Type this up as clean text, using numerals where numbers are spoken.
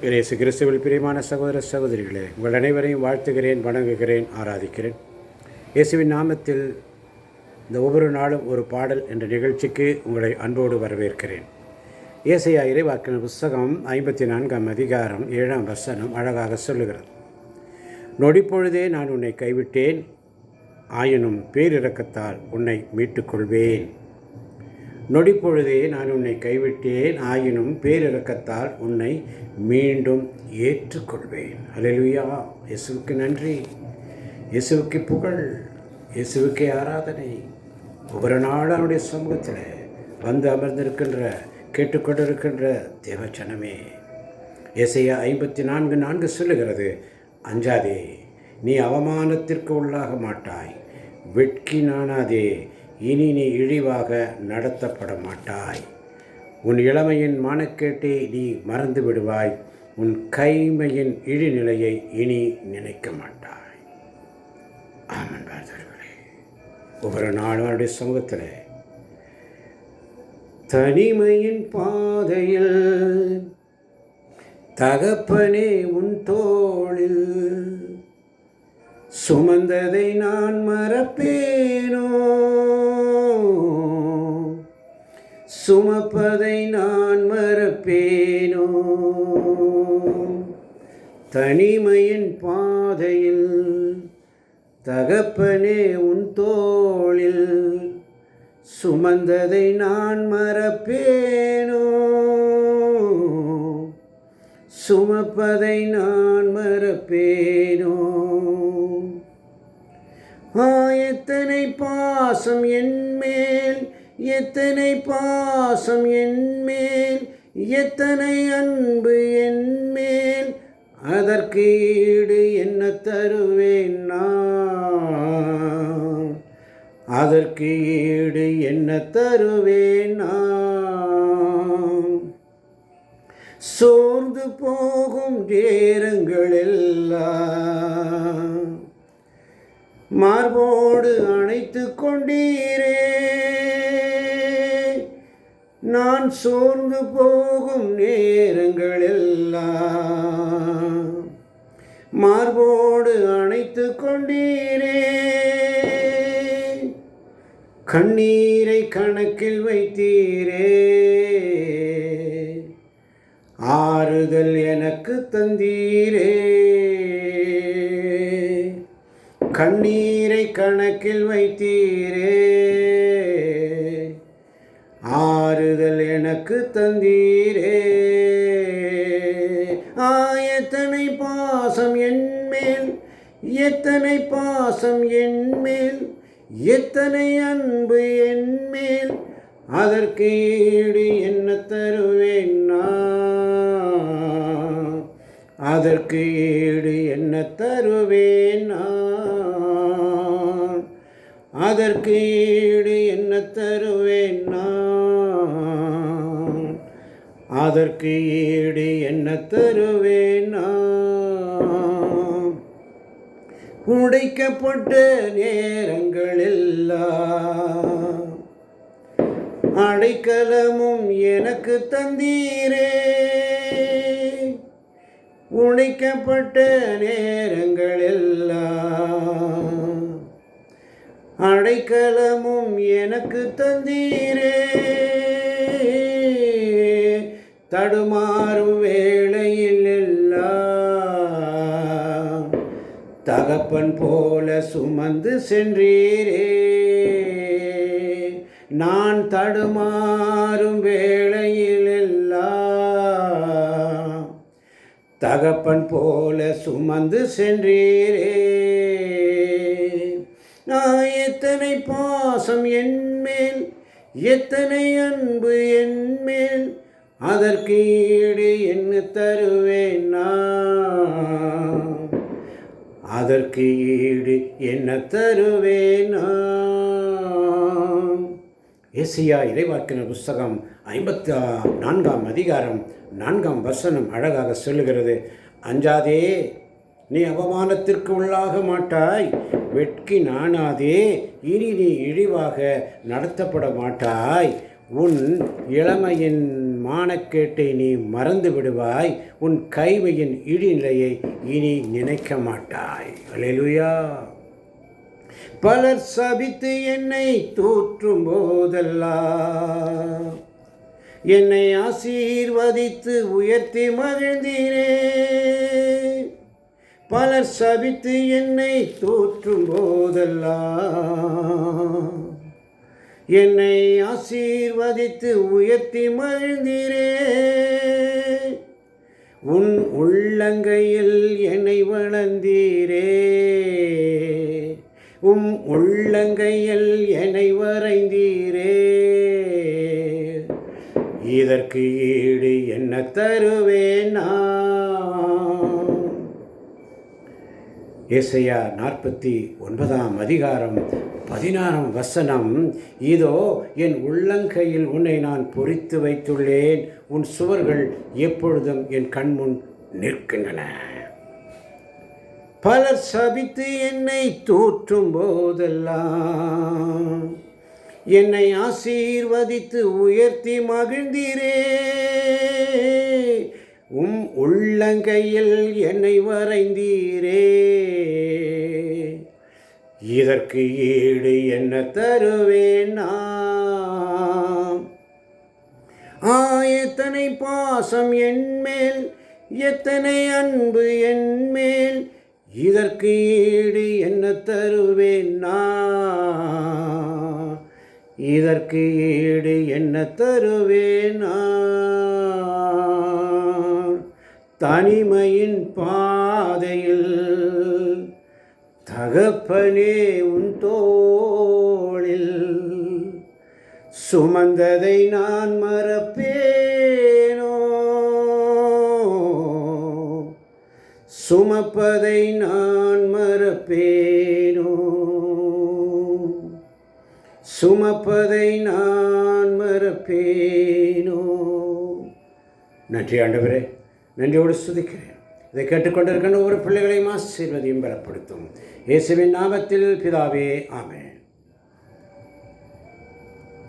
இயேசு கிறிஸ்துவில் பிரியமான சகோதர சகோதரிகளே, உங்கள் அனைவரையும் வாழ்த்துகிறேன், வணங்குகிறேன், ஆராதிக்கிறேன். இயேசுவின் நாமத்தில் இந்த ஒவ்வொரு நாளும் ஒரு பாடல் என்ற நிகழ்ச்சிக்கு உங்களை அன்போடு வரவேற்கிறேன். ஏசாயா இறைவாக்கினர் புஸ்தகம் 54ஆம் அதிகாரம் 7ஆம் வசனம் அழகாக சொல்லுகிறது. நொடிப்பொழுதே நான் உன்னை கைவிட்டேன், ஆயினும் பேரிரக்கத்தால் உன்னை மீட்டுக்கொள்வேன். நொடிப்பொழுதே நான் உன்னை கைவிட்டேன், ஆயினும் பேரிரக்கத்தால் உன்னை மீண்டும் ஏற்றுக்கொள்வேன். அல்லேலூயா! இயேசுவுக்கு நன்றி, இயேசுவுக்கு புகழ், இயேசுவுக்கே ஆராதனை. ஒவ்வொரு நாளும் அவருடைய சமூகத்தில் வந்து அமர்ந்திருக்கின்ற கேட்டுக்கொண்டிருக்கின்ற தேவச்சனமே, ஏசாயா 54:4 சொல்லுகிறது, அஞ்சாதே, நீ அவமானத்திற்கு உள்ளாக மாட்டாய், வெட்கி நாணாதே, இனி நீ இழிவாக நடத்தப்பட மாட்டாய். உன் இளமையின் மானக்கேட்டை நீ மறந்து விடுவாய், உன் கைமையின் இழிநிலையை இனி நினைக்க மாட்டாய். ஆமன் வாழ்த்துகளே. ஒவ்வொரு நாளும் அவருடைய சமூகத்தில் தனிமையின் பாதையில் தகப்பனே உன் தோளில் சுமந்ததை நான் மறப்பேனோ, சுமப்பதை நான் மறப்பேனோ. தனிமையின் பாதையில் தகப்பனே உன் தோளில் சுமந்ததை நான் மறப்பேனோ, சுமப்பதை நான் மறப்பேனோ. எத்தனை பாசம் என்மேல், எத்தனை பாசம் என்மேல், எத்தனை அன்பு என்மேல், அதற்கு ஈடு என்ன தருவேன் நான், அதற்கு ஈடு என்ன தருவேன் நான். சோர்ந்து போகும் நேரங்களெல்லாம் மார்போடு அணைத்து கொண்டீரே, நான் சோர்ந்து போகும் நேரங்களெல்லாம் மார்போடு அணைத்து கொண்டீரே. கண்ணீரை கணக்கில் வைத்தீரே, ஆறுதல் எனக்கு தந்தீரே. கண்ணீரை கணக்கில் வைத்தீரே, ஆறுதல் எனக்கு தந்தீரே. எத்தனை பாசம் என்மேல், எத்தனை பாசம் என்மேல், எத்தனை அன்பு என்மேல், அதற்கு ஈடு என்ன தருவேன் நான், அதற்கு ஈடு என்ன தருவேன் நான், அதற்கு ஈடு என்ன தருவேன் நான், அதற்கு ஈடு என்ன தருவேன் நான். உடைக்கப்பட்ட நேரங்களெல்லாம் அடைக்கலமும் எனக்கு தந்தீரே, உடைக்கப்பட்ட நேரங்களெல்லாம் அடைக்கலமும் எனக்கு தந்தீரே. தடுமாறும் வேளையில் எல்லாம் தகப்பன் போல சுமந்து சென்றீரே, நான் தடுமாறும் வேளையில் எல்லாம் தகப்பன் போல சுமந்து சென்றீரே. எத்தனை பாசம் என்மேல், எத்தனை அன்பு என்மேல், அதற்கு ஈடு என்ன தருவேன் நான், அதற்கு ஈடு என்ன தருவேன் நான். ஏசாயா இறைவாக்கினர் புஸ்தகம் 54ஆம் அதிகாரம் 4ஆம் வசனம் அழகாக சொல்லுகிறது, அஞ்சாதே, நீ அவமானத்திற்கு உள்ளாக மாட்டாய், வெட்கி நாணாதே, இனி நீ இழிவாக நடத்தப்பட மாட்டாய், உன் இளமையின் மானக்கேட்டை நீ மறந்து விடுவாய், உன் கைவையின் இடிநிலையை இனி நினைக்க மாட்டாய். அல்லேலூயா. பலர் சபித்து என்னை தூற்றும் போதெல்லாம் என்னை ஆசீர்வதித்து உயர்த்தி மகிழ்ந்தீரே. பலர் சபித்து என்னை தூற்றும் போதெல்லாம் என்னை ஆசீர்வதித்து உயர்த்தி மகிழ்ந்தீரே. உன் உள்ளங்கையில் என்னை வளர்ந்தீரே. உள்ளங்கையில் என்னை வரைந்தீரே. இதற்கு ஈடு என்ன தருவேன் நான்? ஏசாயா 49 அதிகாரம் 16 வசனம். இதோ என் உள்ளங்கையில் உன்னை நான் பொறித்து வைத்துள்ளேன், உன் சுவர்கள் எப்பொழுதும் என் கண்முன் நிற்கின்றன. பலர் சபித்து என்னை தூற்றும் போதெல்லாம் என்னை ஆசீர்வதித்து உயர்த்தி மகிழ்ந்தீரே. உள்ளங்கையில் என்னை வரைந்தீரே. இதற்கு ஈடு என்ன தருவேன் நான்? எத்தனை பாசம் என்மேல், எத்தனை அன்பு என்மேல், இதற்கு ஈடு என்ன தருவேன் நான்? இதற்கு ஈடு என்ன தருவேன் நான்? தனிமையின் பாதையில் தகப்பனே உன் தோளில் சுமந்ததை நான் மறப்பேனோ? சுமப்பதை நான் மறப்பேனோ? சுமப்பதை நான் மறப்பேனோ? நன்றி ஆண்டவரே, நன்றியோடு ஸ்துதிக்கிறேன். இதை கேட்டுக்கொண்டிருக்கின்ற ஒவ்வொரு பிள்ளைகளையும் ஆசீர்வதியும் பலப்படுத்தும். இயேசுவின் நாமத்தில் பிதாவே, ஆமென்.